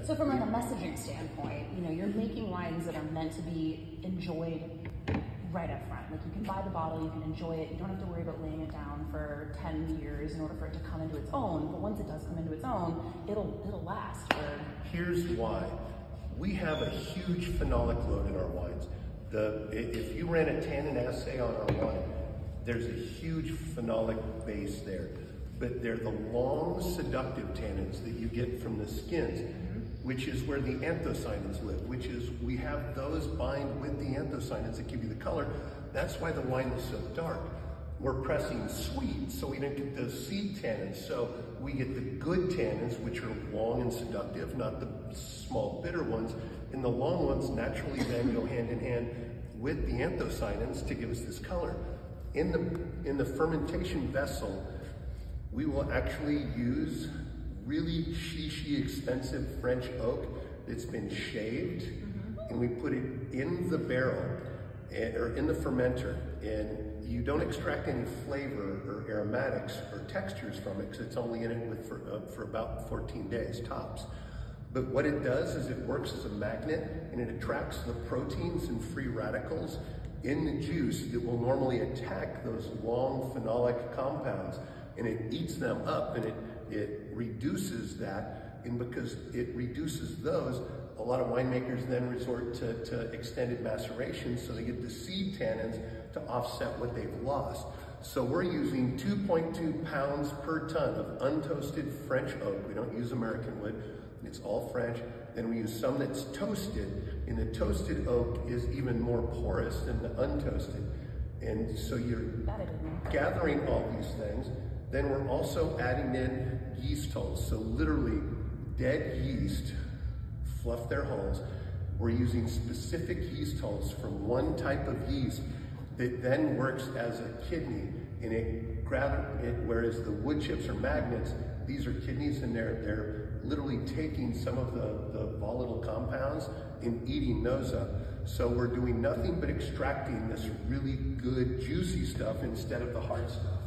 So from like a messaging standpoint, you know, you're making wines that are meant to be enjoyed right up front. Like you can buy the bottle, you can enjoy it, you don't have to worry about laying it down for 10 years in order for it to come into its own. But once it does come into its own, it'll last for... Here's why. We have a huge phenolic load in our wines. If you ran a tannin assay on our wine, there's a huge phenolic base there. But they're the long seductive tannins that you get from the skins, which is where the anthocyanins live, which is we have those bind with the anthocyanins that give you the color. That's why the wine is so dark. We're pressing sweet, so we don't get those seed tannins. So we get the good tannins, which are long and seductive, not the small bitter ones. And the long ones naturally then go hand in hand with the anthocyanins to give us this color. In the fermentation vessel, we will actually use really shishy, expensive French oak that's been shaved, and we put it in the barrel, or in the fermenter, and you don't extract any flavor or aromatics or textures from it because it's only in it for about 14 days tops. But what it does is it works as a magnet, and it attracts the proteins and free radicals in the juice that will normally attack those long phenolic compounds, and it eats them up, and it reduces that. And because it reduces those, a lot of winemakers then resort to extended maceration, so they get the seed tannins to offset what they've lost. So we're using 2.2 pounds per ton of untoasted French oak. We don't use American wood, it's all French. Then we use some that's toasted, and the toasted oak is even more porous than the untoasted. And so you're gathering all these things. Then we're also adding in yeast hulls. So literally dead yeast fluff their hulls. We're using specific yeast hulls from one type of yeast that then works as a kidney, and whereas the wood chips are magnets, these are kidneys, and they're literally taking some of the volatile compounds and eating those up. So we're doing nothing but extracting this really good juicy stuff instead of the hard stuff.